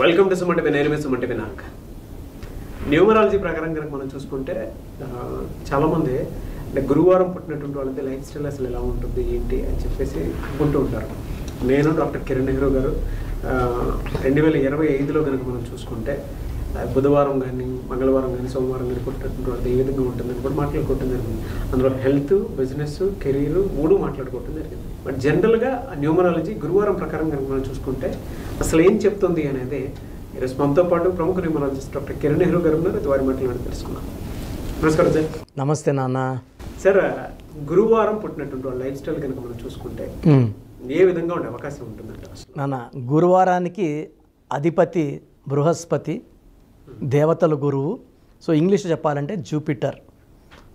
Welcome to Suman TV. నేను Suman TV Nag. Numerology ప్రకారం కనుక మనం చూసుకుంటే చాలామంది అంటే గురువారం పుట్టినటువంటి వాళ్ళకి లైఫ్ స్టైల్ అసలు ఎలా ఉంటుంది ఏంటి అని చెప్పేసి అనుకుంటూ ఉంటారు. నేను డాక్టర్ కిరణ్ నెహ్రూ గారు 2025లో కనుక మనం చూసుకుంటే బుధవారం కానీ మంగళవారం కానీ సోమవారం కానీ పుట్టినటువంటి వాళ్ళకి ఏ విధంగా ఉంటుందని కూడా మాట్లాడుకోవటం జరిగింది. అందులో హెల్త్, బిజినెస్, కెరీర్ మూడు మాట్లాడుకోవటం జరిగింది. బట్ జనరల్గా న్యూమరాలజీ గురువారం ప్రకారం కనుక మనం చూసుకుంటే అసలు ఏం చెప్తుంది అనేది ఈరోజు మనతో పాటు ప్రముఖ న్యూమరాలజిస్ట్ డాక్టర్ కిరణ్ నెహ్రూ గారు ఉన్నారు. వారి మాట్లాడి తెలుసుకున్నాం. నమస్కారం సార్. నమస్తే నాన్న. సార్, గురువారం పుట్టినటువంటి వాళ్ళ లైఫ్ స్టైల్ కనుక మనం చూసుకుంటే ఏ విధంగా ఉండే అవకాశం ఉంటుందంట? నాన్న, గురువారానికి అధిపతి బృహస్పతి, దేవతల గురువు. సో ఇంగ్లీష్ చెప్పాలంటే జూపిటర్.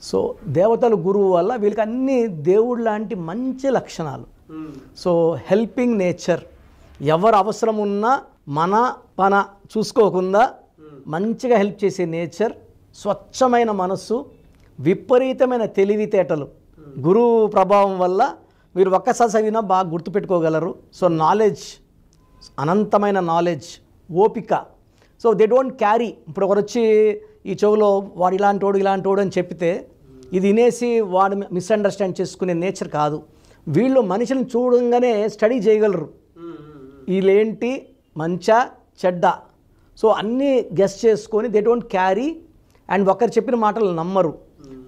సో దేవతల గురువు వల్ల వీళ్ళకి అన్ని దేవుడు లాంటి మంచి లక్షణాలు. సో హెల్పింగ్ నేచర్, ఎవరు అవసరం ఉన్నా మన చూసుకోకుండా మంచిగా హెల్ప్ చేసే నేచర్, స్వచ్ఛమైన మనస్సు, విపరీతమైన తెలివితేటలు. గురువు ప్రభావం వల్ల మీరు ఒక్కసారి చదివినా బాగా గుర్తుపెట్టుకోగలరు. సో నాలెడ్జ్, అనంతమైన నాలెడ్జ్, ఓపిక. So they don't carry. ఇప్పుడు ఒకరు వచ్చి ఈ చెవులో వాడు ఇలాంటోడు అని చెప్తే ఇది వినేసి వాడు మిస్అండర్స్టాండ్ చేసుకునే నేచర్ కాదు. వీళ్ళు మనిషిని చూడంగానే స్టడీ చేయగలరు. వీళ్ళేంటి, మంచా చెడ్డ, సో అన్నీ గెస్ చేసుకొని దే డోంట్ క్యారీ. అండ్ ఒకరు చెప్పిన మాటలు నమ్మరు.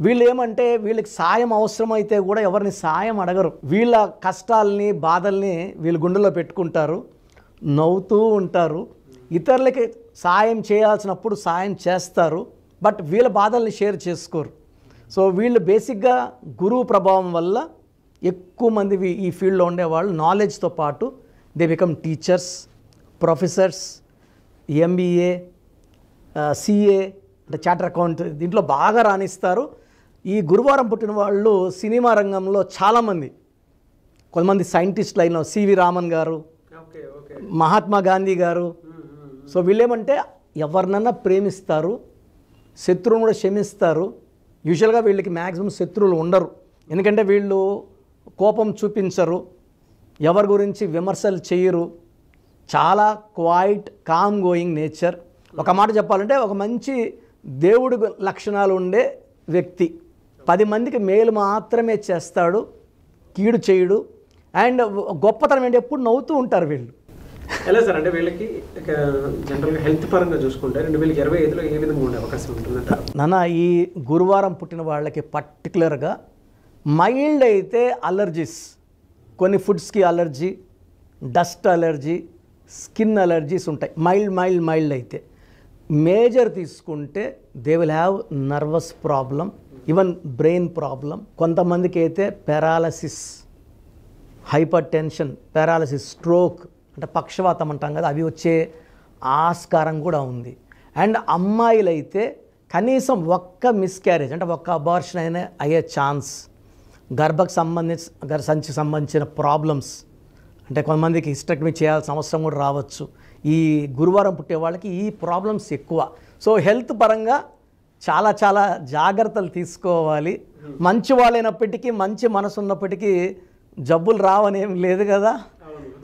వీళ్ళు ఏమంటే వీళ్ళకి సాయం అవసరమైతే కూడా ఎవరిని సాయం అడగరు. వీళ్ళ కష్టాలని, బాధల్ని వీళ్ళు గుండెలో పెట్టుకుంటారు, నవ్వుతూ ఉంటారు. ఇతరులకి సాయం చేయాల్సినప్పుడు సాయం చేస్తారు, బట్ వీళ్ళ బాధల్ని షేర్ చేసుకోరు. సో వీళ్ళు బేసిక్గా గురువు ప్రభావం వల్ల ఎక్కువ మంది ఈ ఫీల్డ్లో ఉండేవాళ్ళు నాలెడ్జ్తో పాటు they become teachers, professors, MBA, CA అంటే చార్టర్ అకౌంట్, దీంట్లో బాగా రాణిస్తారు. ఈ గురువారం పుట్టిన వాళ్ళు సినిమా రంగంలో చాలామంది, కొంతమంది సైంటిస్ట్ లైన్లో సివి రామన్ గారు, మహాత్మా గాంధీ గారు. సో వీళ్ళేమంటే ఎవరినన్నా ప్రేమిస్తారు, శత్రువును కూడా క్షమిస్తారు. యూజువల్గా వీళ్ళకి మ్యాక్సిమం శత్రువులు ఉండరు, ఎందుకంటే వీళ్ళు కోపం చూపించరు, ఎవరి గురించి విమర్శలు చేయరు. చాలా క్వైట్, కామ్ గోయింగ్ నేచర్. ఒక మాట చెప్పాలంటే ఒక మంచి దేవుడి లక్షణాలు ఉండే వ్యక్తి. 10 మందికి మేలు మాత్రమే చేస్తాడు, కీడు చేయడు. అండ్ గొప్పతనం ఏంటి, ఎప్పుడు నవ్వుతూ ఉంటారు వీళ్ళు. ఎలా సార్, అంటే వీళ్ళకి జనరల్గా హెల్త్ పరంగా చూసుకుంటే 2025లో ఏ విధంగా ఉండే అవకాశం ఉంటుందంట? నాన్న, ఈ గురువారం పుట్టిన వాళ్ళకి పర్టికులర్గా మైల్డ్ అయితే అలర్జీస్, కొన్ని ఫుడ్స్కి allergy, dust allergy, skin allergies ఉంటాయి. మైల్డ్ అయితే. మేజర్ తీసుకుంటే they will have nervous problem, even brain problem. కొంతమందికి అయితే paralysis, hypertension, paralysis, stroke అంటే పక్షవాతం అంటాం కదా, అవి వచ్చే ఆస్కారం కూడా ఉంది. అండ్ అమ్మాయిలైతే కనీసం ఒక్క మిస్క్యారేజ్ అంటే ఒక్క అబార్షన్ అయినా అయ్యే ఛాన్స్, సంచికి సంబంధించిన ప్రాబ్లమ్స్, అంటే కొంతమందికి హిస్టెక్టమీ చేయాల్సిన అవసరం కూడా రావచ్చు. ఈ గురువారం పుట్టే వాళ్ళకి ఈ ప్రాబ్లమ్స్ ఎక్కువ. సో హెల్త్ పరంగా చాలా చాలా జాగ్రత్తలు తీసుకోవాలి. మంచి వాళ్ళైనప్పటికీ, మంచి మనసు ఉన్నప్పటికీ జబ్బులు రావనేం లేదు కదా.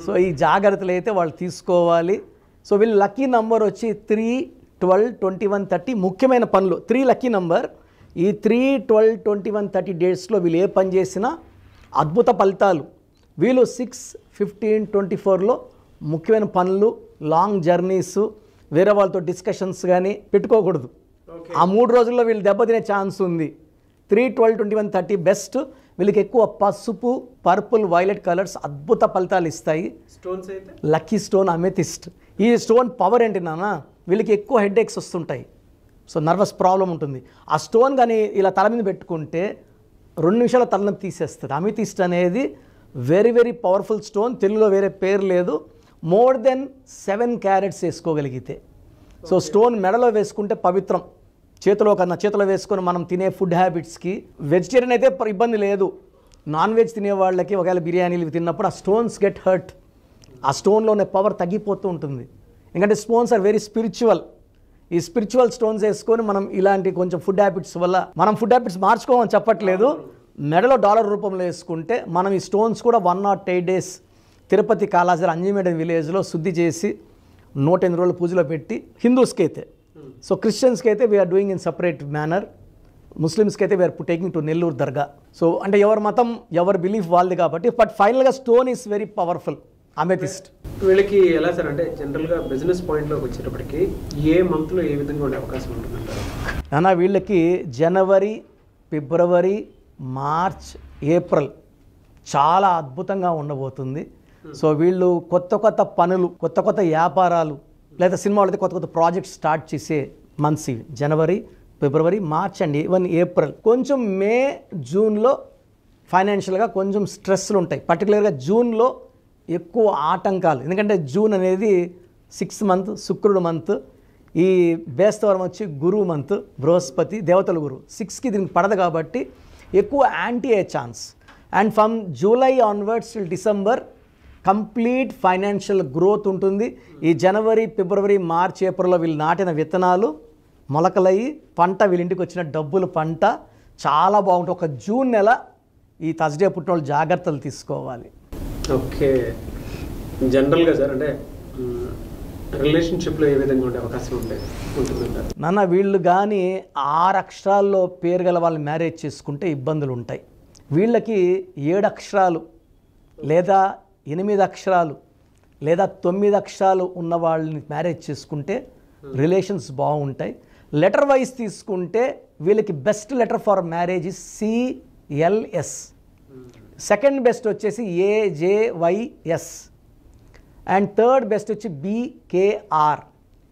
సో ఈ జాగ్రత్తలు అయితే వాళ్ళు తీసుకోవాలి. సో వీళ్ళు లక్కీ నంబర్ వచ్చి 3, 12, 21, 30. ముఖ్యమైన పనులు 3 లక్కీ నంబర్. ఈ 3, 12, 21, 30 డేట్స్లో వీళ్ళు ఏ పని చేసినా అద్భుత ఫలితాలు. వీళ్ళు 6, 15, 24లో ముఖ్యమైన పనులు, లాంగ్ జర్నీస్, వేరే వాళ్ళతో డిస్కషన్స్ కానీ పెట్టుకోకూడదు. ఆ 3 రోజుల్లో వీళ్ళు దెబ్బతినే ఛాన్స్ ఉంది. 3, 12, 21, 30 బెస్ట్. వీళ్ళకి ఎక్కువ పసుపు, పర్పుల్, వైలెట్ కలర్స్ అద్భుత ఫలితాలు ఇస్తాయి. స్టోన్స్ అయితే లక్కీ స్టోన్ అమెథిస్ట్. ఈ స్టోన్ పవర్ ఏంటి నాన్న, వీళ్ళకి ఎక్కువ హెడేక్స్ వస్తుంటాయి, సో నర్వస్ ప్రాబ్లం ఉంటుంది. ఆ స్టోన్ కానీ ఇలా తల మీద పెట్టుకుంటే 2 నిమిషాల తలనొప్పి తీసేస్తుంది. అమెథిస్ట్ అనేది వెరీ వెరీ పవర్ఫుల్ స్టోన్. తెలుగులో వేరే పేరు లేదు. మోర్ దెన్ 7 క్యారెట్స్ వేసుకోగలిగితే. సో స్టోన్ మెడలో వేసుకుంటే పవిత్రం. చేతిలో వేసుకొని మనం తినే ఫుడ్ హ్యాబిట్స్కి, వెజిటేరియన్ అయితే ఇబ్బంది లేదు. నాన్ వెజ్ తినే వాళ్ళకి ఒకవేళ బిర్యానీలు తిన్నప్పుడు ఆ స్టోన్స్ గెట్ హర్ట్. ఆ స్టోన్లోనే పవర్ తగ్గిపోతూ ఉంటుంది. ఎందుకంటే స్టోన్స్ ఆర్ వెరీ స్పిరిచువల్. ఈ స్పిరిచువల్ స్టోన్స్ వేసుకొని మనం ఇలాంటి కొంచెం ఫుడ్ హ్యాబిట్స్ వల్ల, మనం ఫుడ్ హ్యాబిట్స్ మార్చుకోమని చెప్పట్లేదు, మెడలో డాలర్ రూపంలో వేసుకుంటే మనం ఈ స్టోన్స్ కూడా 108 days తిరుపతి కాళాజీ అంజిమేడ విలేజ్లో శుద్ధి చేసి 108 రోజులు పూజలో పెట్టి హిందూస్కి అయితే. సో క్రిస్టియన్స్కి అయితే we're doing in separate manner, ముస్లిమ్స్కి అయితే వీఆర్ టేకింగ్ టు నెల్లూరు దర్గా. సో అంటే ఎవరి మతం ఎవరి బిలీఫ్ వాళ్ళది కాబట్టి, బట్ ఫైనల్గా stone is very powerful, amethyst. వీళ్ళకి ఎలా సార్ అంటే జనరల్గా బిజినెస్ పాయింట్లోకి వచ్చేటప్పటికి ఏ మంత్లో ఏ విధంగా ఉండే అవకాశం ఉంటుందంటారు? అన్న వీళ్ళకి జనవరి, ఫిబ్రవరి, మార్చ్, ఏప్రిల్ చాలా అద్భుతంగా ఉండబోతుంది. సో వీళ్ళు కొత్త కొత్త పనులు, కొత్త కొత్త వ్యాపారాలు, లేదా సినిమాలతో కొత్త కొత్త ప్రాజెక్ట్స్ స్టార్ట్ చేసే మంత్స్ ఇవి. జనవరి, ఫిబ్రవరి, మార్చ్ అండ్ ఈవెన్ ఏప్రిల్. కొంచెం మే, జూన్లో ఫైనాన్షియల్గా కొంచెం స్ట్రెస్లు ఉంటాయి. పర్టికులర్గా జూన్లో ఎక్కువ ఆటంకాలు, ఎందుకంటే జూన్ అనేది 6th మంత్, శుక్రుడు మంత్. ఈ బేస్తవారం వచ్చి గురువు మంత్, బృహస్పతి దేవతల గురువు 6కి దీనికి పడదు కాబట్టి ఎక్కువ యాంటీ అయ్యే chance. And from July onwards till December complete financial growth ఉంటుంది. ఈ జనవరి, ఫిబ్రవరి, మార్చ్, ఏప్రిల్లో వీళ్ళు నాటిన విత్తనాలు మొలకలయ్యి పంట, వీళ్ళింటికి వచ్చిన డబ్బులు పంట చాలా బాగుంటుంది. ఒక జూన్ నెల ఈ థర్స్డే పుట్టిన వాళ్ళు జాగ్రత్తలు తీసుకోవాలి. ఓకే, జనరల్గా సార్ అంటే రిలేషన్షిప్లో ఏ విధంగా ఉండే అవకాశం ఉంటుందంటారు? నాన్న వీళ్ళు కానీ 6 అక్షరాల్లో పేరు గల వాళ్ళని మ్యారేజ్ చేసుకుంటే ఇబ్బందులు ఉంటాయి. వీళ్ళకి 7 అక్షరాలు లేదా 8 అక్షరాలు లేదా 9 అక్షరాలు ఉన్న వాళ్ళని మ్యారేజ్ చేసుకుంటే రిలేషన్స్ బాగుంటాయి. లెటర్ వైజ్ తీసుకుంటే వీళ్ళకి best letter for marriage is CLS. Second best వచ్చేసి AJYS అండ్ థర్డ్ బెస్ట్ వచ్చి BKR.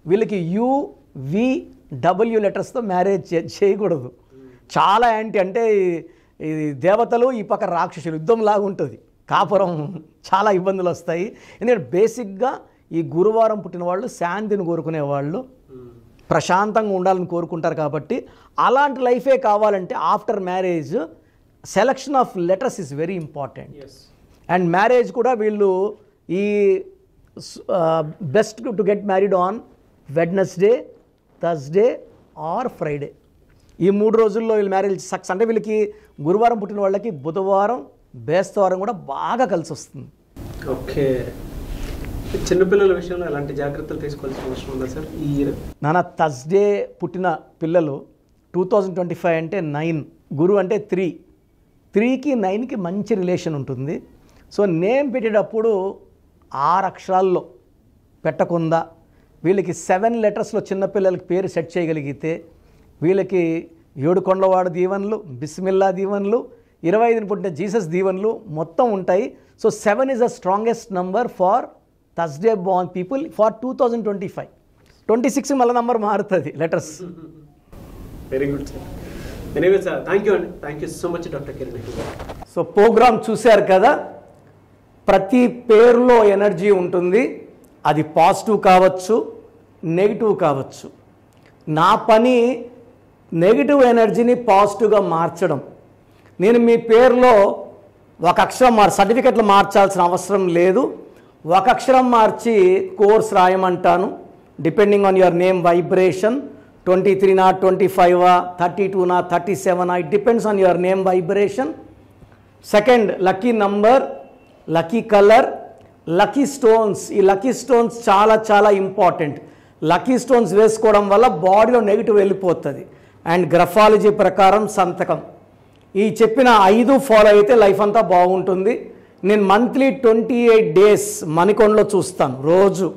వీళ్ళకి UVW లెటర్స్తో మ్యారేజ్ చేయకూడదు. చాలా యాంటీ, అంటే ఇది దేవతలు ఈ పక్క రాక్షసులు యుద్ధం లాగా ఉంటుంది. కాపురం చాలా ఇబ్బందులు వస్తాయి. ఎందుకంటే బేసిక్గా ఈ గురువారం పుట్టిన వాళ్ళు శాంతిని కోరుకునే వాళ్ళు, ప్రశాంతంగా ఉండాలని కోరుకుంటారు. కాబట్టి అలాంటి లైఫే కావాలంటే after marriage selection of letters is very important. And marriage కూడా వీళ్ళు ఈ best to get married on Wednesday, Thursday or Friday. ఈ 3 రోజుల్లో వీళ్ళు మ్యారేజ్ సక్సెస్. అంటే వీళ్ళకి గురువారం పుట్టిన వాళ్ళకి బుధవారం, బేస్తవారం కూడా బాగా కలిసి వస్తుంది. ఓకే, చిన్నపిల్లల విషయంలో ఎలాంటి జాగ్రత్తలు తీసుకోవాల్సిన అవసరం ఉందా సార్ ఈ ఇయర్? నాన్న థర్స్డే పుట్టిన పిల్లలు 2025 అంటే 9, గురు అంటే 3, 3కి 9కి మంచి రిలేషన్ ఉంటుంది. సో నేమ్ పెట్టేటప్పుడు 6 అక్షరాల్లో పెట్టకుండా వీళ్ళకి 7 లెటర్స్లో చిన్నపిల్లలకి పేరు సెట్ చేయగలిగితే వీళ్ళకి 7 కొండలవాడు దీవెనలు, బిస్మిల్లా దీవెనలు, 25 పుట్టిన జీసస్ దీవెనలు మొత్తం ఉంటాయి. So 7 is the strongest number for Thursday born people for 2025. 26 మళ్ళీ నంబర్ మారుతుంది letters. Very good sir. Anyway sir, thank you అండి. Thank you so much doctor Kiran. So program చూశారు కదా, ప్రతి పేరులో ఎనర్జీ ఉంటుంది. అది పాజిటివ్ కావచ్చు, నెగిటివ్ కావచ్చు. నా పని నెగిటివ్ ఎనర్జీని పాజిటివ్గా మార్చడం. నేను మీ పేరులో ఒక అక్షరం సర్టిఫికెట్లు మార్చాల్సిన అవసరం లేదు. ఒక అక్షరం మార్చి కోర్స్ రాయమంటాను. Depending on your name vibration, 23 25 32 37, it depends on your name vibration. Second, lucky number, lucky colour, lucky stones. ఈ లక్కీ స్టోన్స్ చాలా చాలా ఇంపార్టెంట్. లక్కీ స్టోన్స్ వేసుకోవడం వల్ల బాడీలో నెగిటివ్ వెళ్ళిపోతుంది. అండ్ గ్రఫాలజీ ప్రకారం సంతకం. ఈ చెప్పిన 5 ఫాలో అయితే లైఫ్ అంతా బాగుంటుంది. నేను మంత్లీ 28 డేస్ మణికొండలో చూస్తాను రోజు.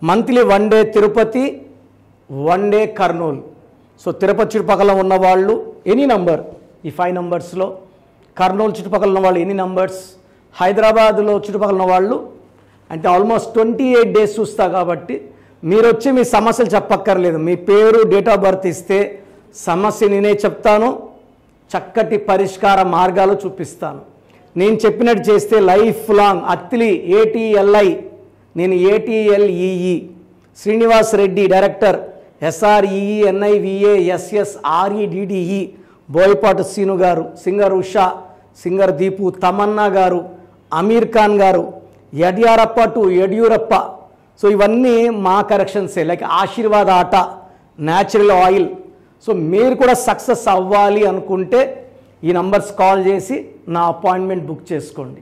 Monthly 1 day Tirupati, 1 day Kurnool. So Tirupati చుట్టుపక్కల ఉన్నవాళ్ళు ఎనీ నంబర్, ఈ 5 నంబర్స్లో, కర్నూలు చుట్టుపక్కల ఉన్న వాళ్ళు ఎనీ నంబర్స్, హైదరాబాద్లో చుట్టుపక్కల ఉన్న వాళ్ళు అంటే ఆల్మోస్ట్ 28 డేస్ చూస్తా. కాబట్టి మీరు వచ్చి మీ సమస్యలు చెప్పక్కర్లేదు. మీ పేరు, డేట్ ఆఫ్ బర్త్ ఇస్తే సమస్య నేనే చెప్తాను, చక్కటి పరిష్కార మార్గాలు చూపిస్తాను. నేను చెప్పినట్టు చేస్తే లైఫ్ లాంగ్. అత్తిలి ATLI, నేను ATLEE. Srinivas Reddy director, SREENIVASSREDDE. Boyapati Seenu గారు, సింగర్ ఉషా, సింగర్ దీపు, తమన్నా గారు, అమీర్ ఖాన్ గారు, యడ్యారప్ప టు యడ్యూరప్ప. సో ఇవన్నీ మా కరెక్షన్సే. లైక్ ఆశీర్వాద ఆట, న్యాచురల్ ఆయిల్. సో మీరు కూడా సక్సెస్ అవ్వాలి అనుకుంటే ఈ నంబర్స్ కాల్ చేసి నా అపాయింట్మెంట్ బుక్ చేసుకోండి.